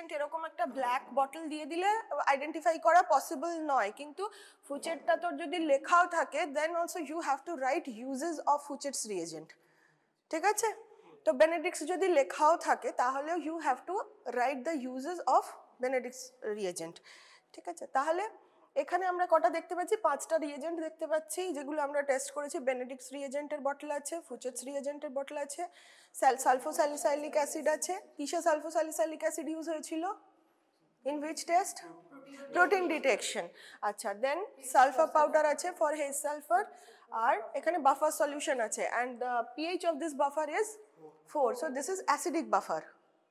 Reagent এরকম একটা black bottle দিয়ে দিলে আইডেন্টিফাই করা পসিবল নয়, কিন্তু ফুচেটটা তোর যদি লেখাও থাকে then also you have to write uses of Fouchet's reagent, ঠিক আছে? তো বেনেডিক্টস যদি লেখাও থাকে তাহলেও you have to write the uses of Benedict's reagent, ঠিক আছে? তাহলে এখানে আমরা কটা দেখতে পাচ্ছি, 5টা রিয়েজেন্ট দেখতে পাচ্ছি যেগুলো আমরা টেস্ট করেছি। বেনেডিক্টস রিয়েজেন্টের বটল আছে, ফুচেটস রিয়েজেন্টের বটল আছে, সালফোস্যালিসাইলিক অ্যাসিড আছে। কিসে সালফোস্যালিসাইলিক অ্যাসিড ইউজ হয়েছিল? In which test? Protein detection. আচ্ছা, দেন সালফার পাউডার আছে ফর হেজ সালফার, আর এখানে বাফার সলিউশন আছে, and the pH of this buffer is 4, so this is acidic buffer.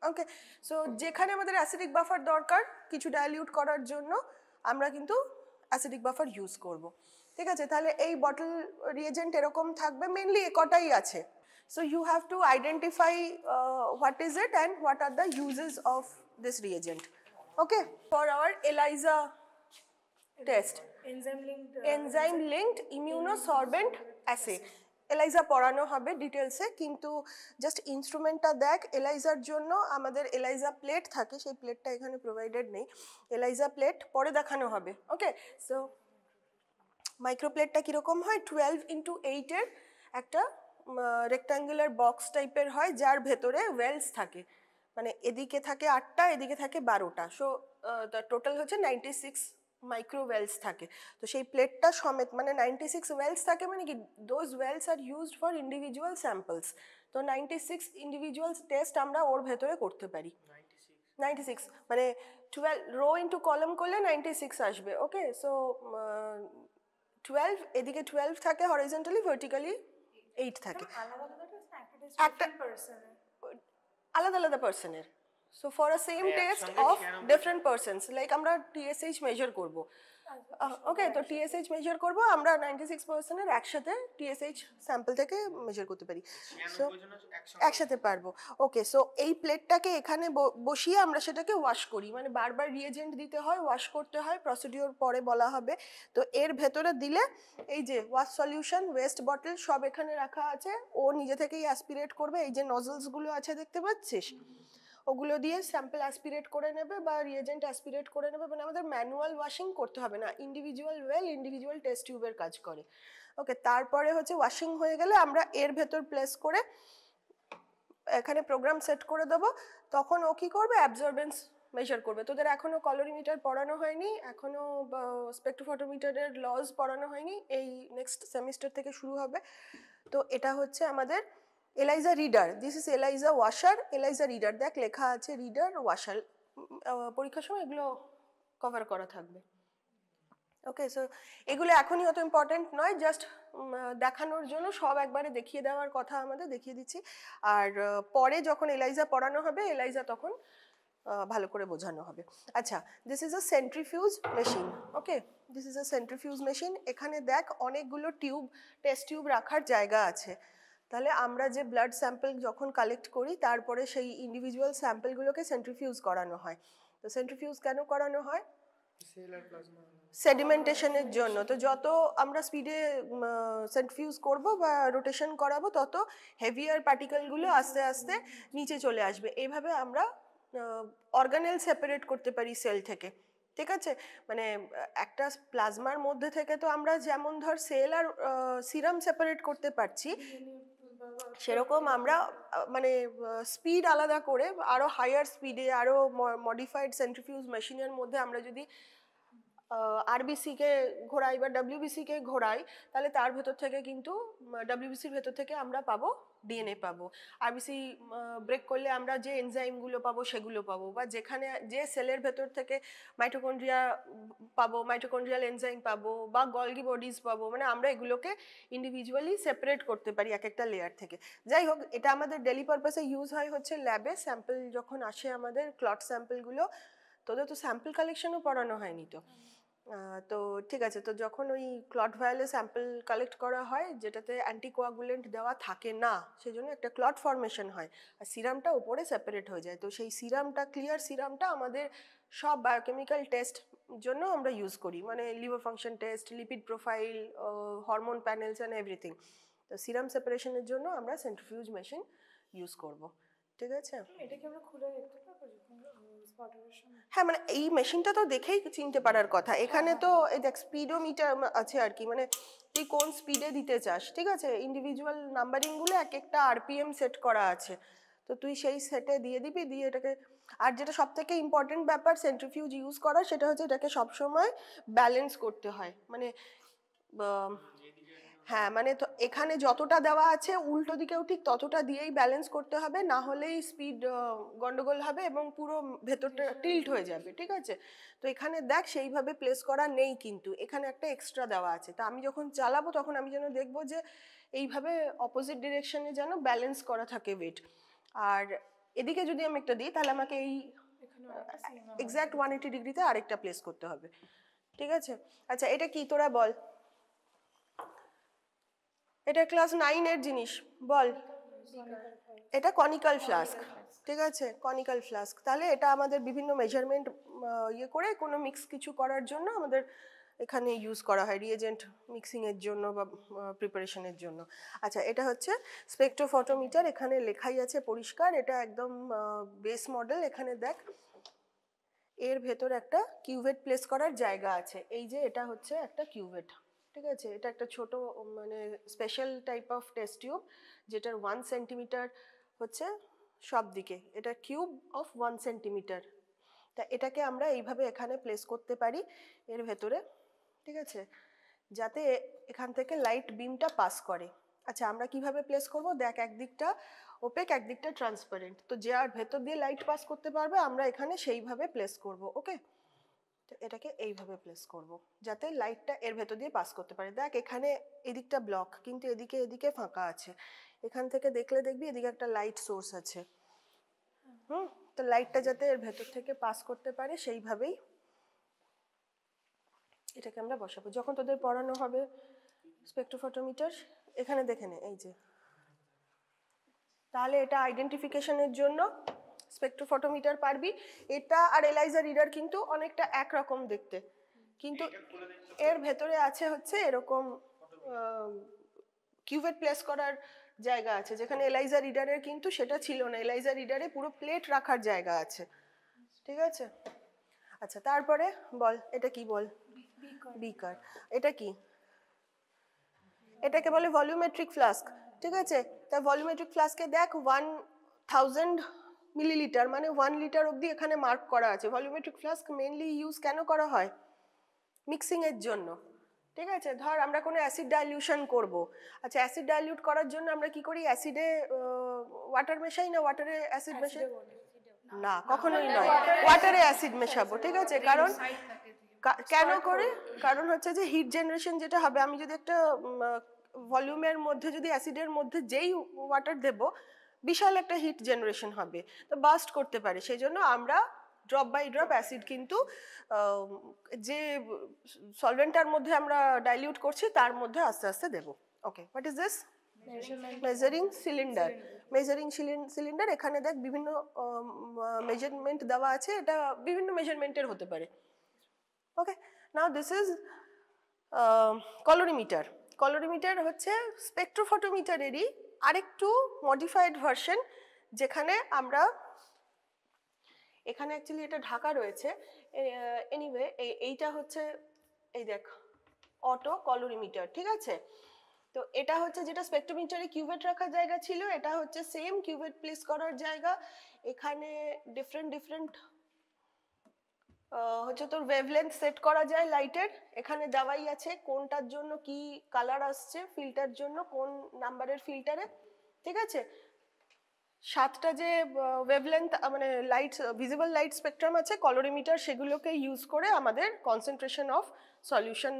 Okay, so যেখানে আমাদের অ্যাসিডিক বাফার দরকার কিছু ডাইলিউট করার জন্য আমরা কিন্তু অ্যাসিডিক বাফার ইউজ করব, ঠিক আছে? তাহলে এই বটল রিয়েজেন্ট এরকম থাকবে, মেনলি কটাই আছে। So you have to identify what is it and what are the uses of this reagent. Okay, for our ELISA test, enzyme linked immunosorbent assay, ELISA পড়ানো হবে ডিটেলসে, কিন্তু জাস্ট ইনস্ট্রুমেন্টটা দেখ। এলাইজার জন্য আমাদের এলাইজা প্লেট থাকে, সেই প্লেটটা এখানে প্রোভাইডেড নেই, এলাইজা প্লেট পরে দেখানো হবে। ওকে, সো মাইক্রোপ্লেটটা কীরকম হয়, 12x8 এর একটা রেক্ট্যাঙ্গুলার বক্স টাইপের হয়, যার ভেতরে ওয়েলস থাকে, মানে এদিকে থাকে 8টা, এদিকে থাকে 12টা, সো টোটাল হচ্ছে 96 মাইক্রো ওয়েলস থাকে। তো সেই প্লেটটা সমেত মানে 96 ওয়েলস থাকে, মানে কি those wells are used for individual samples. তো 96 ইন্ডিভিজুয়াল টেস্ট আমরা ওর ভেতরে করতে পারি। 96 মানে 12 রো ইন্টু কলাম করলে 96 আসবে। ওকে, সো 12 এদিকে 12 থাকে হরিজন্টালি, ভার্টিক্যালি 8 থাকে, একটা আলাদা আলাদা পার্সনের। So for a same test of different persons, like আমরা TSH মেজার করব। ওকে, তো TSH মেজার করব আমরা 96 পার্সনের একসাথে TSH স্যাম্পল থেকে মেজার করতে পারি, সো একসাথে পারবো। ওকে, সো এই প্লেটটাকে এখানে বসিয়ে আমরা সেটাকে ওয়াশ করি, মানে বারবার রিয়েজেন্ট দিতে হয়, ওয়াশ করতে হয়, প্রসিডিওর পরে বলা হবে। তো এর ভেতরে দিলে এই যে ওয়াশ সলিউশন, ওয়েস্ট বটল সব এখানে রাখা আছে, ও নিজে থেকেই অ্যাসপিরেট করবে। এই যে নজলসগুলো আছে দেখতে পাচ্ছিস, ওগুলো দিয়ে স্যাম্পল অ্যাসপিরেট করে নেবে বা রিয়েজেন্ট অ্যাসপিরেট করে নেবে, মানে আমাদের ম্যানুয়াল ওয়াশিং করতে হবে না, ইন্ডিভিজুয়াল ওয়েল ইন্ডিভিজুয়াল টেস্ট টিউবের কাজ করে। ওকে, তারপরে হচ্ছে ওয়াশিং হয়ে গেলে আমরা এর ভেতর প্লেস করে এখানে প্রোগ্রাম সেট করে দেবো, তখন ও কী করবে, অ্যাবজর্বেন্স মেজার করবে। তোদের এখনও কলোরিমিটার পড়ানো হয়নি, এখনও স্পেকট্রোফটোমিটারের লজ পড়ানো হয়নি, এই নেক্সট সেমিস্টার থেকে শুরু হবে। তো এটা হচ্ছে আমাদের ELISA reader, this is ELISA washer, ELISA reader, দেখ লেখা আছে রিডার ওয়াশার, পরীক্ষার সময় এগুলো কভার করা থাকবে। ওকে, সো এগুলো এখনই অত ইম্পর্টেন্ট নয়, জাস্ট দেখানোর জন্য সব একবারে দেখিয়ে দেওয়ার কথা আমাদের, দেখিয়ে দিচ্ছি। আর পরে যখন এলাইজা পড়ানো হবে, এলাইজা তখন ভালো করে বোঝানো হবে। আচ্ছা, this is a centrifuge machine. Okay, this is a centrifuge machine. এখানে দেখ অনেকগুলো টিউব, টেস্ট টিউব রাখার জায়গা আছে। তাহলে আমরা যে ব্লাড স্যাম্পল যখন কালেক্ট করি তারপরে সেই ইন্ডিভিজুয়াল স্যাম্পলগুলোকে সেন্ট্রিফিউজ করানো হয়। তো সেন্ট্রিফিউজ কেন করানো হয়? সেডিমেন্টেশনের জন্য। তো যত আমরা স্পিডে সেন্ট্রিফিউজ করব বা রোটেশন করাবো, তত হেভিয়ার পার্টিকেলগুলো আস্তে আস্তে নিচে চলে আসবে। এইভাবে আমরা অর্গানেল সেপারেট করতে পারি সেল থেকে, ঠিক আছে? মানে একটা প্লাজমার মধ্যে থেকে তো আমরা যেমন ধর সেল আর সিরাম সেপারেট করতে পারছি, সেরকম আমরা মানে স্পিড আলাদা করে আরও হায়ার স্পিডে, আরও মডিফাইড সেন্ট্রিফিউজ মেশিনের মধ্যে আমরা যদি আরবিসিকে ঘোরাই বা ডব্লিউবিসিকে ঘোরাই, তাহলে তার ভেতর থেকে কিন্তু ডব্লিউবিসির ভেতর থেকে আমরা পাবো ডিএনএ পাবো। আরবিসি ব্রেক করলে আমরা যে এনজাইমগুলো পাবো সেগুলো পাবো, বা যেখানে যে সেলের ভেতর থেকে মাইটোকন্ড্রিয়া পাবো, মাইটোকন্ড্রিয়াল এনজাইম পাবো বা গলগি বডিজ পাবো, মানে আমরা এগুলোকে ইন্ডিভিজুয়ালি সেপারেট করতে পারি এক একটা লেয়ার থেকে। যাই হোক, এটা আমাদের ডেলি পারপাসে ইউজ হয় হচ্ছে ল্যাবে। স্যাম্পল যখন আসে আমাদের ক্লট স্যাম্পলগুলো, তোদের তো স্যাম্পল কালেকশনও পড়ানো হয়নি তো। তো ঠিক আছে, তো যখন ওই ক্লট ভায়ালে স্যাম্পল কালেক্ট করা হয় যেটাতে অ্যান্টিকোয়াগুলেন্ট দেওয়া থাকে না, সেই জন্য একটা ক্লট ফর্মেশন হয় আর সিরামটা উপরে সেপারেট হয়ে যায়। তো সেই সিরামটা, ক্লিয়ার সিরামটা আমাদের সব বায়োকেমিক্যাল টেস্ট জন্য আমরা ইউজ করি, মানে liver function test, lipid profile, hormone panels and everything. তো সিরাম সেপারেশনের জন্য আমরা সেন্ট্রিফিউজ মেশিন ইউজ করব, ঠিক আছে? এটা কি আমরা খুলে দেখতে পাবো? হ্যাঁ মানে এই মেশিনটা তো দেখেই চিনতে পারার কথা, এখানে তো এই দেখ স্পিডোমিটার আছে আর কি, মানে তুই কোন স্পিডে দিতে চাস, ঠিক আছে, ইন্ডিভিজুয়াল নাম্বারিংগুলো এক একটা আরপিএম সেট করা আছে, তো তুই সেই সেটে দিয়ে দিবি, দিয়ে এটাকে, আর যেটা সব থেকে ইম্পর্টেন্ট ব্যাপার সেন্ট্রিফিউজ ইউজ করা, সেটা হচ্ছে এটাকে সবসময় ব্যালেন্স করতে হয়, মানে হ্যাঁ মানে তো এখানে যতটা দেওয়া আছে উল্টো দিকেও ঠিক ততটা দিয়েই ব্যালেন্স করতে হবে, না হলেই স্পিড গন্ডগোল হবে এবং পুরো ভেতরটা টিল্ট হয়ে যাবে, ঠিক আছে। তো এখানে দেখ সেইভাবে প্লেস করা নেই, কিন্তু এখানে একটা এক্সট্রা দেওয়া আছে, তা আমি যখন চালাবো তখন আমি যেন দেখবো যে এইভাবে অপোজিট ডিরেকশনে যেন ব্যালেন্স করা থাকে ওয়েট। আর এদিকে যদি আমি একটা দিই তাহলে আমাকে এই এক্স্যাক্ট 180 ডিগ্রিতে আরেকটা প্লেস করতে হবে, ঠিক আছে। আচ্ছা এটা কি তোরা বল, এটা ক্লাস 9 এর জিনিস, বল। এটা কনিক্যাল ফ্লাস্ক, ঠিক আছে, কনিক্যাল ফ্লাস্ক। তাহলে এটা আমাদের বিভিন্ন মেজারমেন্ট ইয়ে করে কোনো মিক্স কিছু করার জন্য আমাদের এখানে ইউজ করা হয়, রিএজেন্ট মিক্সিং এর জন্য বা প্রিপারেশনের জন্য। আচ্ছা এটা হচ্ছে স্পেকট্রোফটোমিটার, এখানে লেখাই আছে পরিষ্কার, এটা একদম বেস মডেল। এখানে দেখ এর ভেতর একটা কিউভেট প্লেস করার জায়গা আছে, এই যে এটা হচ্ছে একটা কিউভেট, ঠিক আছে, এটা একটা ছোট মানে special type of test tube, যেটার 1 সেন্টিমিটার হচ্ছে সব দিকে, এটা কিউব অফ 1 সেন্টিমিটার। তা এটাকে আমরা এইভাবে এখানে প্লেস করতে পারি এর ভেতরে, ঠিক আছে, যাতে এখান থেকে লাইট বিমটা পাস করে। আচ্ছা আমরা কিভাবে প্লেস করব, দেখ একদিকটা ওপেক একদিকটা ট্রান্সপারেন্ট, তো যে আর ভেতর দিয়ে লাইট পাস করতে পারবে আমরা এখানে সেইভাবে প্লেস করব, ওকে। তো এটাকে এইভাবে প্লেস করব যাতে লাইটটা এর ভেতর দিয়ে পাস করতে পারে। দেখ এখানে এদিকটা ব্লক, কিন্তু এদিকে ফাঁকা আছে, এখান থেকে দেখলে দেখবি এদিকে একটা লাইট সোর্স আছে, তো লাইটটা যাতে এর ভেতর থেকে পাস করতে পারে সেইভাবেই এটাকে আমরা বসাবো। যখন তোদের পড়ানো হবে স্পেকট্রোফটোমিটার, এখানে দেখে নে, এই যে, তাহলে এটা আইডেন্টিফিকেশনের জন্য স্পেকট্রোফটোমিটার পারবি। এটা আর এলাইজা রিডার কিন্তু অনেকটা একরকম দেখতে, কিন্তু এর ভেতরে আছে হচ্ছে এরকম কিউভেট প্লেস করার জায়গা আছে, যেখানে এলাইজা রিডারের কিন্তু সেটা ছিল না, এলাইজা রিডারে পুরো প্লেট রাখার জায়গা আছে, ঠিক আছে। আচ্ছা তারপরে বল এটা কি, বল। বিকার, এটা কি, এটাকে বলে ভলিউমেট্রিক ফ্লাস্ক, ঠিক আছে। তা ভলিউমেট্রিক ফ্লাস্কে দেখ 1000 মিলিলিটার মানে 1 লিটার অবধি এখানে মার্ক করা আছে। ভলিউমেট্রিক ফ্লাস্ক মেনলি ইউজ কেন করা হয়, মিক্সিং এর জন্য, ঠিক আছে। ধর আমরা কোনো অ্যাসিড ডাইলিউশন করব, আচ্ছা অ্যাসিড ডাইলিউট করার জন্য আমরা কি করি, অ্যাসিডে ওয়াটার মেশাই না ওয়াটারে অ্যাসিড মেশাই না, কখনোই নয়, ওয়াটারে অ্যাসিড মেশাবো, ঠিক আছে। কারণ কেন করে, কারণ হচ্ছে যে হিট জেনারেশন যেটা হবে, আমি যদি একটা ভলিউমের মধ্যে যদি অ্যাসিডের মধ্যে যেই ওয়াটার দেব বিশাল একটা হিট জেনারেশন হবে, তো বাস্ট করতে পারে, সেই জন্য আমরা ড্রপ বাই ড্রপ অ্যাসিড কিন্তু যে সলভেন্টটার মধ্যে আমরা ডাইলিউট করছি তার মধ্যে আস্তে আস্তে দেব, okay. What is this, measuring cylinder. Measuring cylinder, এখানে দেখ বিভিন্ন মেজারমেন্ট দেওয়া আছে, এটা বিভিন্ন মেজারমেন্টের হতে পারে, ওকে। Now this is কলোরিমিটার। কলোরিমিটার হচ্ছে স্পেকট্রোফটোমিটারেরই আরেকটু মডিফাইড ভার্সন, যেখানে আমরা এখানে অ্যাকচুয়ালি এটা ঢাকা রয়েছে, এনিওয়ে এইটা হচ্ছে এই দেখ অটো কলোরিমিটার, ঠিক আছে। তো এটা হচ্ছে যেটা স্পেকট্রোমিটারে কিউভেট রাখার জায়গা ছিল, এটা হচ্ছে সেম কিউভেট প্লেস করার জায়গা। এখানে ডিফারেন্ট হচ্ছে তোর ওয়েভলেন্থ সেট করা যায় লাইটের, এখানে দেওয়াই আছে কোনটার জন্য কি কালার আসছে, ফিল্টার জন্য কোন নাম্বারের ফিল্টারে, ঠিক আছে। 7টা যে ওয়েভলেন্থ মানে লাইট ভিজিবল লাইট স্পেকট্রাম আছে কলোরিমিটার, সেগুলোকে ইউজ করে আমাদের কনসেন্ট্রেশন অফ সলিউশন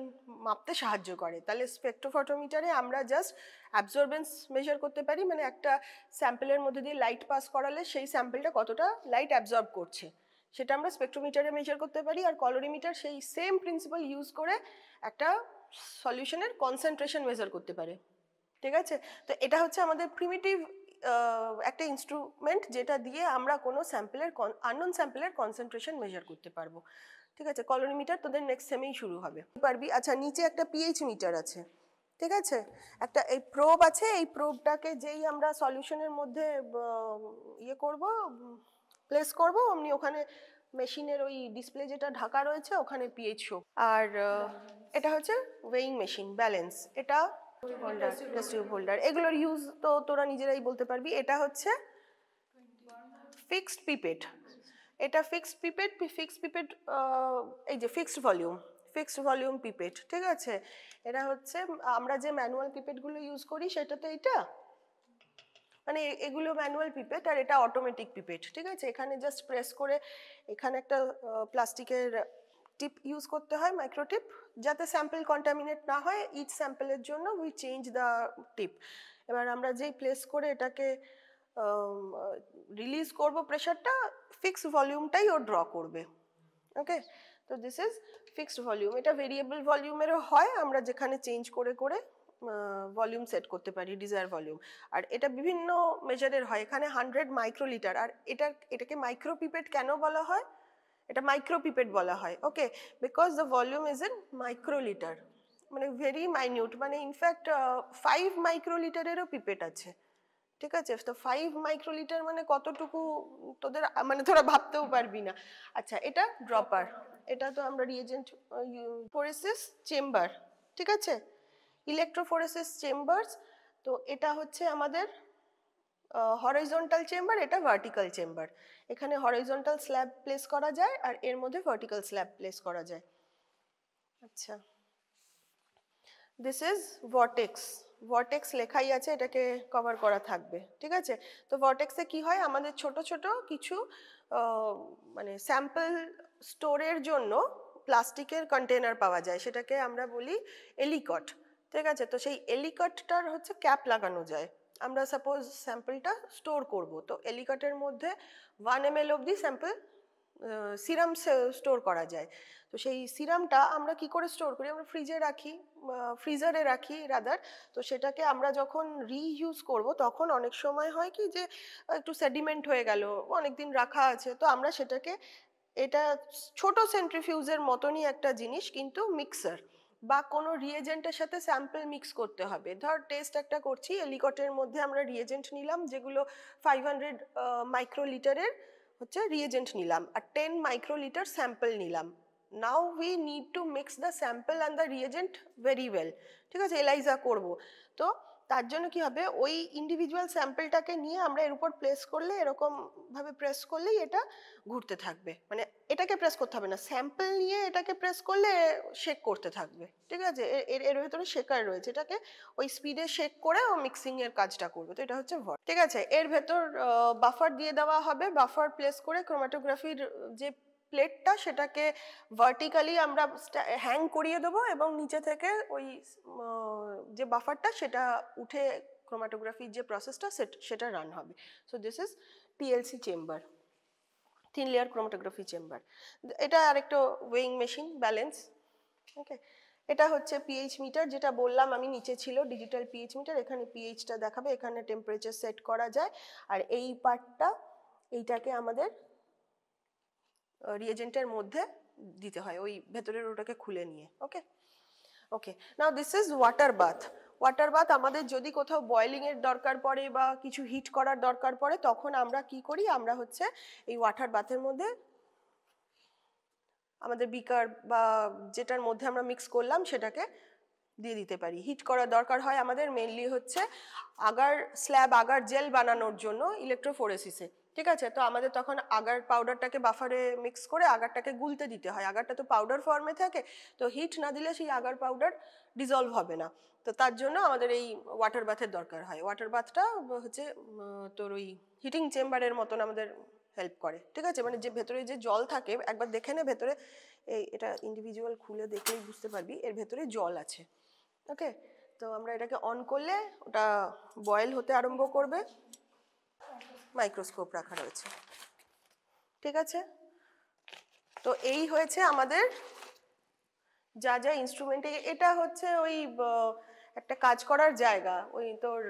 মাপতে সাহায্য করে। তাহলে স্পেকট্রোফটোমিটারে আমরা জাস্ট অ্যাবজর্বেন্স মেজার করতে পারি, মানে একটা স্যাম্পলের মধ্যে দিয়ে লাইট পাস করালে সেই স্যাম্পলটা কতটা লাইট অ্যাবজর্ব করছে সেটা আমরা স্পেকট্রোমিটারে মেজার করতে পারি। আর কলোরিমিটার সেই সেম প্রিন্সিপাল ইউজ করে একটা সলিউশনের কনসেন্ট্রেশন মেজার করতে পারে, ঠিক আছে। তো এটা হচ্ছে আমাদের প্রিমিটিভ একটা ইনস্ট্রুমেন্ট, যেটা দিয়ে আমরা কোনো স্যাম্পলের আননোন স্যাম্পলের কনসেন্ট্রেশন মেজার করতে পারবো, ঠিক আছে। কলোরিমিটার তোদের নেক্সট সেমেই শুরু হবে পারবি। আচ্ছা নিচে একটা পিএইচ মিটার আছে, ঠিক আছে, একটা এই প্রোব আছে, এই প্রোবটাকে যেই আমরা সলিউশনের মধ্যে ইয়ে করব প্লেস করব, অমনি ওখানে মেশিনের ওই ডিসপ্লে যেটা ঢাকা রয়েছে ওখানে পিএইচ শো। আর এটা হচ্ছে ওয়েইং মেশিন, ব্যালেন্স, এটা হোল্ডার, টেস্ট টিউব হোল্ডার, এগুলোর ইউজ তো তোরা নিজেরাই বলতে পারবি। এটা হচ্ছে ফিক্সড পিপেট, এটা ফিক্সড পিপেট এই যে ফিক্সড ভলিউম পিপেট, ঠিক আছে। এটা হচ্ছে আমরা যে ম্যানুয়াল পিপেটগুলো ইউজ করি সেটা তো এটা, মানে এগুলো ম্যানুয়াল পিপেট আর এটা অটোমেটিক পিপেট, ঠিক আছে। এখানে জাস্ট প্রেস করে এখানে একটা প্লাস্টিকের টিপ ইউজ করতে হয়, মাইক্রোটিপ, যাতে স্যাম্পল কন্টামিনেট না হয়। ইচ স্যাম্পলের জন্য উই চেঞ্জ দ্য টিপ। এবার আমরা যেই প্লেস করে এটাকে রিলিজ করব প্রেশারটা, ফিক্সড ভলিউমটাই ও ড্র করবে। ওকে, তো দিস ইজ ফিক্সড ভলিউম। এটা ভেরিয়েবল ভলিউমেরও হয়, আমরা যেখানে চেঞ্জ করে করে ভলিউম সেট করতে পারি, ডিজায়ার ভলিউম। আর এটা বিভিন্ন মেজারের হয়, এখানে 100 মাইক্রোলিটার। আর এটাকে মাইক্রোপিপেট কেন বলা হয়? এটা মাইক্রোপিপেট বলা হয়, okay, because the volume is in microlitre, মানে ভেরি মাইনিউট, মানে ইনফ্যাক্ট 5 মাইক্রোলিটারেরও পিপেট আছে, ঠিক আছে। তো 5 মাইক্রোলিটার মানে কতটুকু তোদের, মানে তোরা ভাবতেও পারবি না। আচ্ছা, এটা ড্রপার, এটা তো আমরা রিএজেন্ট ফোরেসিস চেম্বার, ঠিক আছে, ইলেকট্রোফোরেসিস চেম্বারস। তো এটা হচ্ছে আমাদের হরাইজন্টাল চেম্বার, এটা ভার্টিক্যাল চেম্বার। এখানে হরাইজন্টাল স্ল্যাব প্লেস করা যায় আর এর মধ্যে ভার্টিক্যাল স্ল্যাব প্লেস করা যায়। আচ্ছা, দিস ইজ ভর্টেক্স। ভর্টেক্স লেখাই আছে, এটাকে কভার করা থাকবে, ঠিক আছে। তো ভর্টেক্সে কি হয়, আমাদের ছোট ছোট কিছু মানে স্যাম্পল স্টোরের জন্য প্লাস্টিকের কন্টেনার পাওয়া যায়, সেটাকে আমরা বলি এলিকট, ঠিক আছে। তো সেই এলিকটটার হচ্ছে ক্যাপ লাগানো যায়। আমরা সাপোজ স্যাম্পলটা স্টোর করব, তো এলিকটের মধ্যে 1 ml অবধি স্যাম্পল সিরাম স্টোর করা যায়। তো সেই সিরামটা আমরা কি করে স্টোর করি, আমরা ফ্রিজারে রাখি রাদার। তো সেটাকে আমরা যখন রিইউজ করব তখন অনেক সময় হয় কি যে একটু সেডিমেন্ট হয়ে গেল, অনেকদিন রাখা আছে, তো আমরা সেটাকে, এটা ছোট সেন্ট্রিফিউজের মতনই একটা জিনিস, কিন্তু মিক্সার বা কোনো রিয়েজেন্টের সাথে স্যাম্পল মিক্স করতে হবে। ধর টেস্ট একটা করছি, এলিকটের মধ্যে আমরা রিয়েজেন্ট নিলাম যেগুলো 500 মাইক্রোলিটারের হচ্ছে রিয়েজেন্ট নিলাম আর 10 মাইক্রোলিটার স্যাম্পল নিলাম। Now we need to mix the sample and the reagent very well, ঠিক আছে, এলাইজা করব। তো তার জন্য কি হবে, ওই ইন্ডিভিজুয়াল স্যাম্পলটাকে নিয়ে আমরা এর উপর প্লেস করলে, এরকম ভাবে প্রেস করলেই এটা ঘুরতে থাকবে, মানে এটাকে প্রেস করতে হবে না, স্যাম্পল নিয়ে এটাকে প্রেস করলে শেক করতে থাকবে, ঠিক আছে। এর ভেতরে শেকার রয়েছে, এটাকে ওই স্পিডে শেক করে ও মিক্সিং এর কাজটা করবে। তো এটা হচ্ছে ভট, ঠিক আছে। এর ভেতর বাফার দিয়ে দেওয়া হবে, বাফার প্লেস করে ক্রোমাটোগ্রাফির যে প্লেটটা সেটাকে ভার্টিক্যালি আমরা হ্যাং করিয়ে দেবো এবং নিচে থেকে ওই যে বাফারটা সেটা উঠে ক্রোমাটোগ্রাফির যে প্রসেসটা সেটা রান হবে। So this is TLC chamber, thin layer chromatography chamber. এটা আরেকটা ওয়েইং মেশিন, ব্যালেন্স, ওকে। এটা হচ্ছে পিএইচ মিটার, যেটা বললাম আমি নিচে ছিল ডিজিটাল পিএইচ মিটার, এখানে পিএইচটা দেখাবে, এখানে টেম্পারেচার সেট করা যায়। আর এই পার্টটা, এইটাকে আমাদের রিয়েজেন্টের মধ্যে দিতে হয়, ওই ভেতরের ওটাকে খুলে নিয়ে, okay okay. Now this is water bath. Water bath আমাদের যদি কোথাও বয়েলিং এর দরকার পড়ে বা কিছু হিট করার দরকার পড়ে, তখন আমরা কি করি, আমরা হচ্ছে এই ওয়াটার বাথের মধ্যে আমাদের বিকার বা যেটার মধ্যে আমরা মিক্স করলাম সেটাকে দিয়ে দিতে পারি। হিট করার দরকার হয় আমাদের মেনলি হচ্ছে আগার স্ল্যাব, আগার জেল বানানোর জন্য ইলেকট্রোফোরেসিসে, ঠিক আছে। তো আমাদের তখন আগার পাউডারটাকে বাফারে মিক্স করে আগারটাকে গুলতে দিতে হয়, আগারটা তো পাউডার ফর্মে থাকে, তো হিট না দিলে সেই আগার পাউডার ডিজলভ হবে না। তো তার জন্য আমাদের এই ওয়াটার বাথের দরকার হয়। ওয়াটার বাথটা হচ্ছে তোর ওই হিটিং চেম্বারের মতন আমাদের হেল্প করে, ঠিক আছে। মানে যে ভেতরে যে জল থাকে, একবার দেখে নে ভেতরে, এটা ইন্ডিভিজুয়াল খুলে দেখলেই বুঝতে পারবি এর ভেতরে জল আছে, ওকে। তো আমরা এটাকে অন করলে ওটা বয়েল হতে আরম্ভ করবে, মাইক্রোস্কোপ রাখা রয়েছে, ঠিক আছে। তো এই হয়েছে আমাদের যা যা ইনস্ট্রুমেন্টে, এটা হচ্ছে ওই একটা কাজ করার জায়গা, ওই তোর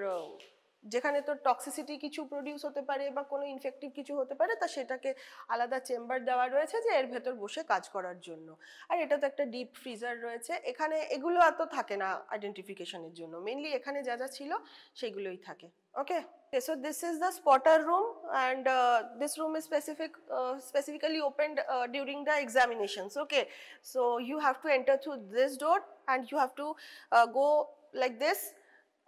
যেখানে তো টক্সিসিটি কিছু প্রডিউস হতে পারে বা কোনো ইনফেক্টিভ কিছু হতে পারে, তা সেটাকে আলাদা চেম্বার দেওয়া রয়েছে যে এর ভেতর বসে কাজ করার জন্য। আর এটা তো একটা ডিপ ফ্রিজার রয়েছে, এখানে এগুলো এত থাকে না আইডেন্টিফিকেশনের জন্য, মেনলি এখানে যা যা ছিল সেগুলোই থাকে। ওকে, so this is the spotter room, and this room is specifically opened during the examinations. Okay, so you have to enter through this door and you have to go like this,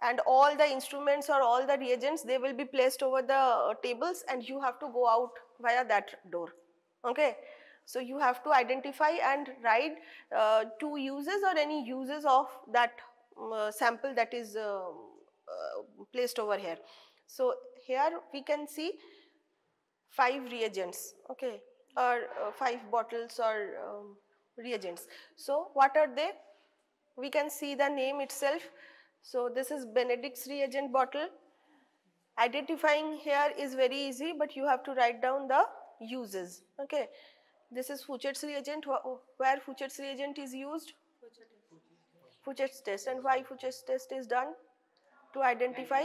and all the instruments or all the reagents, they will be placed over the tables and you have to go out via that door. Okay, so you have to identify and write two uses or any uses of that sample that is placed over here. So here we can see 5 reagents, okay, or 5 bottles or reagents. So what are they? We can see the name itself. So this is Benedict's reagent bottle. Identifying here is very easy, but you have to write down the uses. Okay, this is Fouchet's reagent. Where Fouchet's reagent is used? Fouchet's test. And why Fouchet's test is done? To identify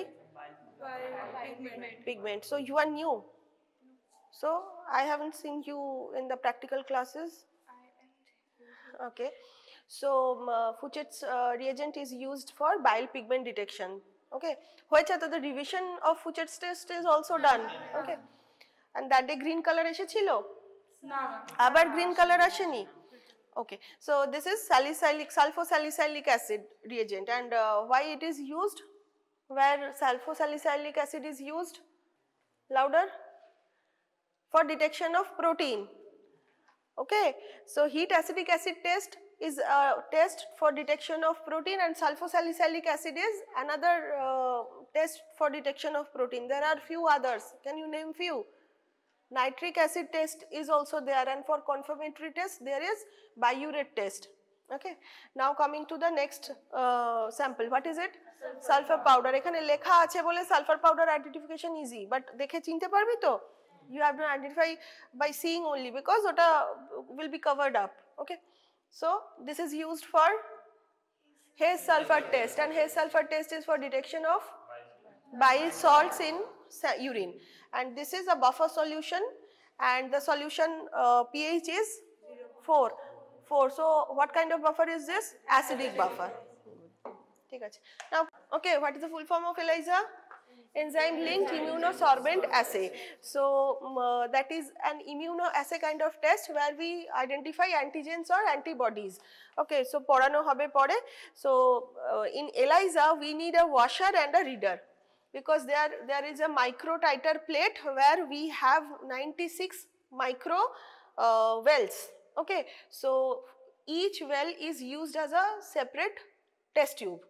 pigment. So you are new. So I haven't seen you in the practical classes. Okay. So Fouchet's reagent is used for bile pigment detection. Okay. হয়েছে তো, the revision of Fouchet's test is also done. Okay. And that day green color এসেছিল? না, আবার green color আসেনি? Okay. So this is sulfosalicylic acid reagent, and why it is used? Where sulfosalicylic acid is used? Louder? For detection of protein. Okay, so heat acetic acid test is a test for detection of protein, and sulfosalicylic acid is another test for detection of protein. There are few others. Can you name few? Nitric acid test is also there, and for confirmatory test there is biuret test. Okay, now coming to the next sample. What is it? Sulfur powder. এখানে লেখা আছে বলে sulfur powder identification easy, but দেখে চিনতে পারবি তো? You have to identify by seeing only, because ওটা will be covered up. Okay, so this is used for Hayes sulfur test, and Hayes sulfur test is for detection of bile salts in urine, and this is a buffer solution, and the solution pH is 4. So what kind of buffer is this? Acidic buffer. ঠিক আছে. Now, okay, what is the full form of ELISA? Enzyme linked immunosorbent assay. So that is an immunoassay kind of test where we identify antigens or antibodies. Okay, so পড়ানো হবে পরে. So in ELISA we need a washer and a reader, because there is a micro titer plate where we have 96 micro wells. Okay, so each well is used as a separate test tube.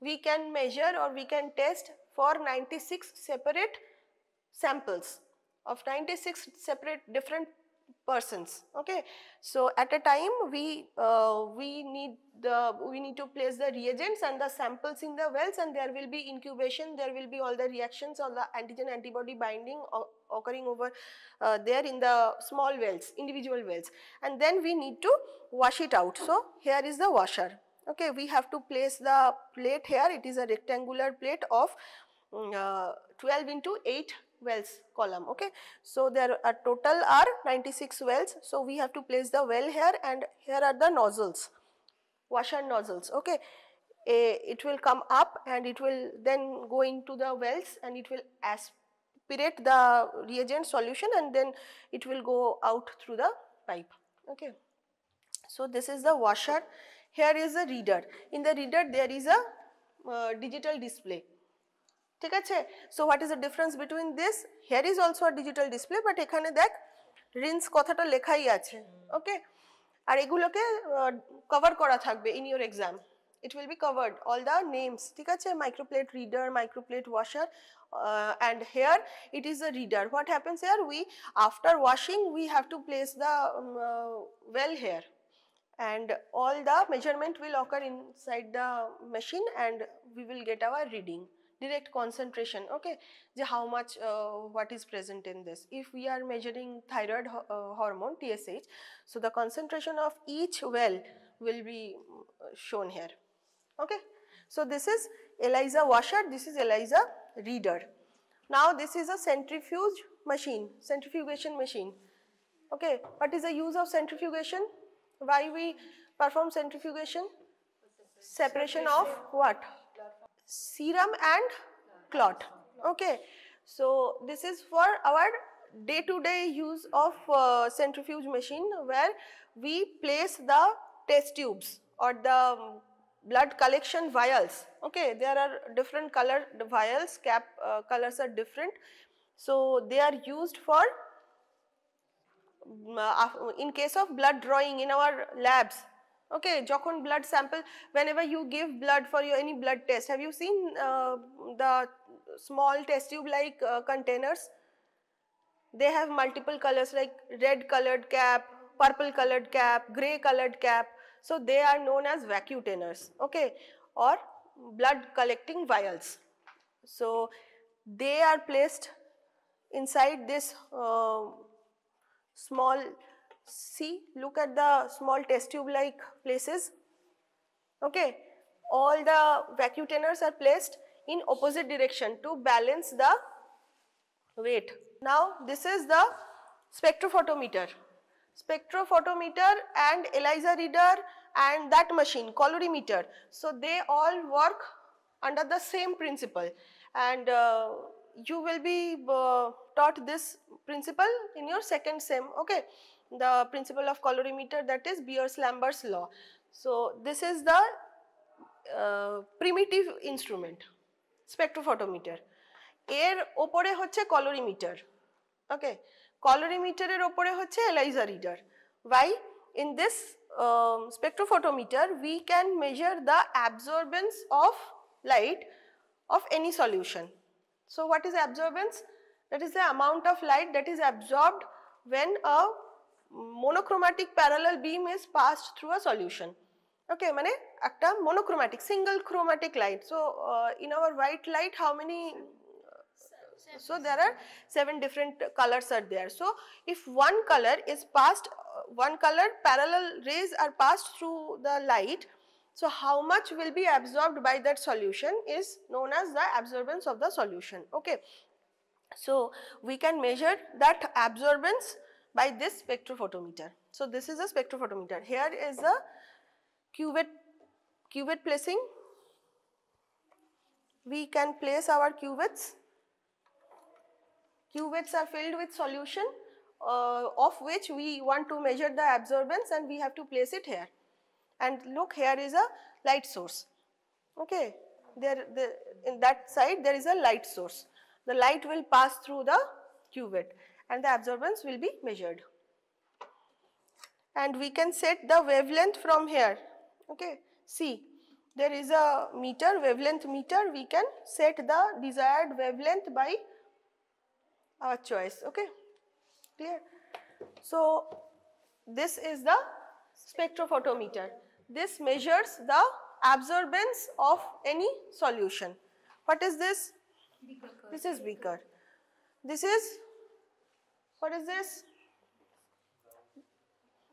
We can measure or we can test for 96 separate samples of 96 separate different persons. Okay, so at a time we need to place the reagents and the samples in the wells, and there will be incubation, there will be all the reactions, all the antigen antibody binding occurring over there in the small wells, individual wells, and then we need to wash it out. So here is the washer. Okay, we have to place the plate here. It is a rectangular plate of 12 into 8 wells column. Okay, so there are total are 96 wells, so we have to place the well here, and here are the nozzles, washer nozzles. Okay, it will come up and it will then go into the wells, and it will aspirate the reagent solution, and then it will go out through the pipe. Okay, so this is the washer. Here is a reader. In the reader there is a digital display. ঠিক আছে, so what is the difference between this? Here is also a digital display, but এখানে দেখ rinse কথাটা লেখাই আছে. Okay, আর এগুলোকে cover করা থাকবে in your exam. It will be covered, all the names. ঠিক আছে, microplate reader, microplate washer, and here it is a reader. What happens here? We, after washing, we have to place the well here, and all the measurement will occur inside the machine, and we will get our reading, direct concentration. Okay, how much what is present in this. If we are measuring thyroid hormone TSH, so the concentration of each well will be shown here. Okay, so this is ELISA washer, this is ELISA reader. Now this is a centrifuge machine, centrifugation machine. Okay, what is the use of centrifugation? Why we perform centrifugation? Separation of what? Serum and clot. Okay, so this is for our day-to-day use of centrifuge machine, where we place the test tubes or the blood collection vials. Okay, there are different colored vials, cap colors are different. So they are used for in case of blood drawing in our labs. Okay, jokhon blood sample, whenever you give blood for your any blood test, have you seen the small test tube like containers? They have multiple colors like red colored cap, purple colored cap, grey colored cap. So they are known as vacutainers, okay, or blood collecting vials. So they are placed inside this small, see, look at the small test tube like places. Okay, all the vacutainers are placed in opposite direction to balance the weight. Now this is the spectrophotometer. Spectrophotometer and ELISA reader and that machine, colorimeter. So they all work under the same principle, and you will be taught this principle in your second sem. Okay, the principle of colorimeter, that is Beers-Lambert's law. So this is the primitive instrument, spectrophotometer. এর ওপরে হচ্ছে colorimeter. Okay, colorimeter এর ওপরে হচ্ছে ELISA reader. Why? In this spectrophotometer we can measure the absorbance of light of any solution. So what is absorbance? That is the amount of light that is absorbed when a monochromatic parallel beam is passed through a solution. Okay, মানে একটা monochromatic, single chromatic light. So in our white light, how many? So there are 7 different colors are there. So if one color is passed, one color parallel rays are passed through the light, so how much will be absorbed by that solution is known as the absorbance of the solution. Okay, so we can measure that absorbance by this spectrophotometer. So this is a spectrophotometer. Here is the cuvette placing. We can place our cuvettes. Cuvettes are filled with solution of which we want to measure the absorbance, and we have to place it here. And look, here is a light source. Okay, in that side there is a light source. The light will pass through the cuvette and the absorbance will be measured. And we can set the wavelength from here. Okay, see, there is a meter, wavelength meter. We can set the desired wavelength by our choice. Okay, clear? So this is the spectrophotometer. This measures the absorbance of any solution. What is this? Beaker. This is beaker. This is, what is this?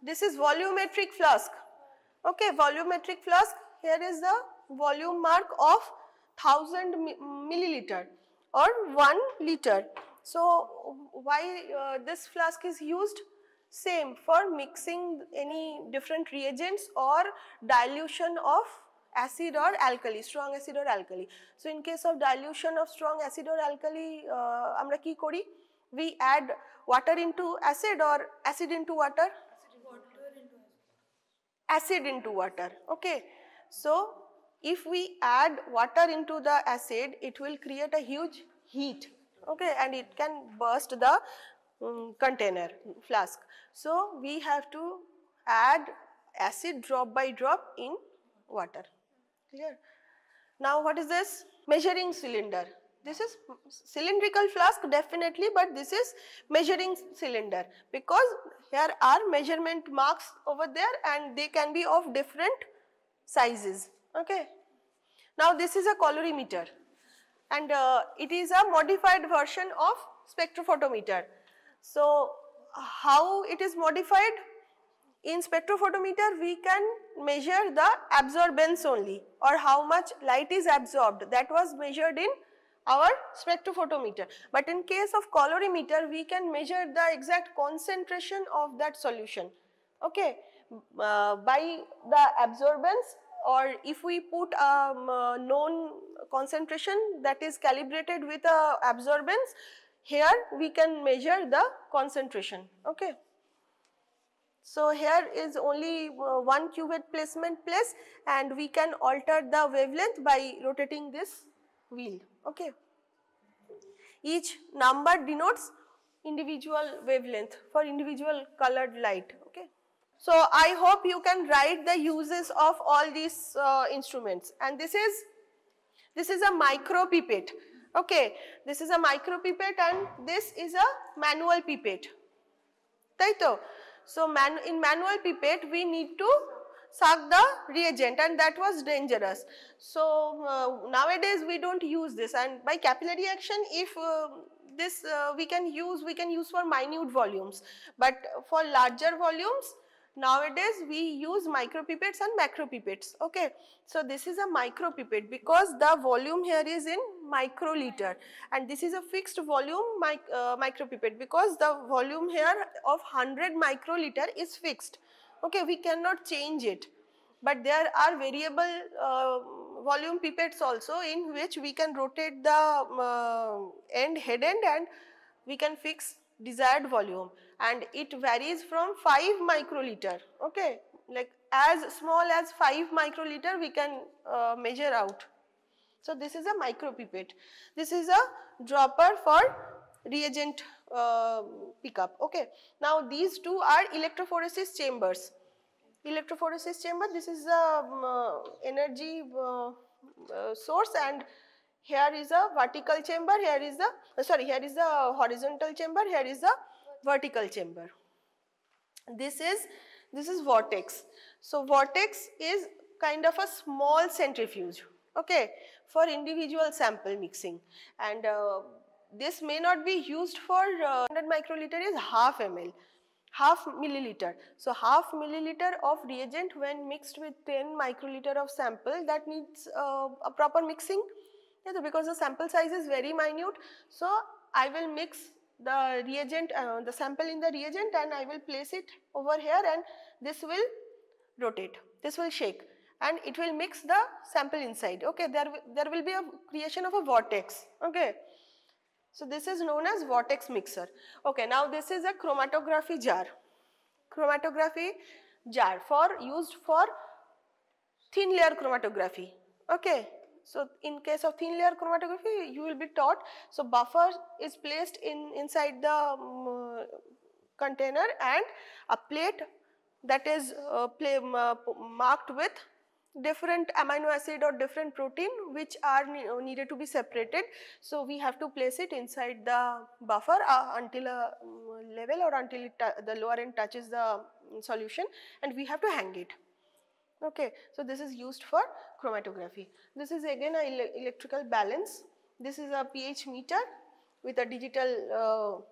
This is volumetric flask. Okay, volumetric flask. Here is the volume mark of 1000 milliliter or 1 liter. So why this flask is used? Same, for mixing any different reagents or dilution of acid or alkali, strong acid or alkali. So in case of dilution of strong acid or alkali, amra ki kori? We add water into acid or acid into water? Acid into water. Okay, so if we add water into the acid, it will create a huge heat. Okay, and it can burst the container, flask. So we have to add acid drop by drop in water. Clear? Now what is this? Measuring cylinder. This is cylindrical flask definitely, but this is measuring cylinder, because here are measurement marks over there and they can be of different sizes. Okay. Now this is a colorimeter, and it is a modified version of spectrophotometer. So how it is modified? In spectrophotometer we can measure the absorbance only, or how much light is absorbed. That was measured in our spectrophotometer. But in case of colorimeter, we can measure the exact concentration of that solution, okay, by the absorbance, or if we put a known concentration that is calibrated with a absorbance, here we can measure the concentration, okay. So here is only one cuvette placement place, and we can alter the wavelength by rotating this wheel, okay. Each number denotes individual wavelength for individual colored light, okay. So I hope you can write the uses of all these instruments, and this is a micro pipette, okay. This is a micro pipette and this is a manual pipette, taito. So in manual pipette we need to suck the reagent, and that was dangerous. So nowadays we don't use this, and by capillary action, if this we can use for minute volumes, but for larger volumes nowadays we use micropipettes and macropipettes, okay. So this is a micropipette because the volume here is in microliter, and this is a fixed volume micropipette because the volume here of 100 microliter is fixed, okay, we cannot change it. But there are variable volume pipettes also, in which we can rotate the head end, and we can fix desired volume, and it varies from 5 microliter, okay, like as small as 5 microliter we can measure out. So this is a micropipette. This is a dropper for reagent pickup, okay. Now these two are electrophoresis chambers. Electrophoresis chamber, this is a energy source, and here is a vertical chamber, here is the here is the horizontal chamber, here is the vertical chamber. This is vortex. So vortex is kind of a small centrifuge, okay, for individual sample mixing, and this may not be used for 100 microliter is half ml. Half milliliter. So half milliliter of reagent when mixed with 10 microliter of sample, that needs a proper mixing, yeah, because the sample size is very minute. So I will mix the reagent, the sample in the reagent, and I will place it over here, and this will rotate, this will shake, and it will mix the sample inside, okay. There will be a creation of a vortex, okay. So this is known as vortex mixer, okay. Now this is a chromatography jar. Chromatography jar used for thin layer chromatography, okay. So in case of thin layer chromatography you will be taught. So buffer is placed inside the container, and a plate that is marked with different amino acid or different protein which are needed to be separated. So we have to place it inside the buffer until a level, or until the lower end touches the solution, and we have to hang it, okay. So this is used for chromatography. This is again a electrical balance. This is a pH meter with a digital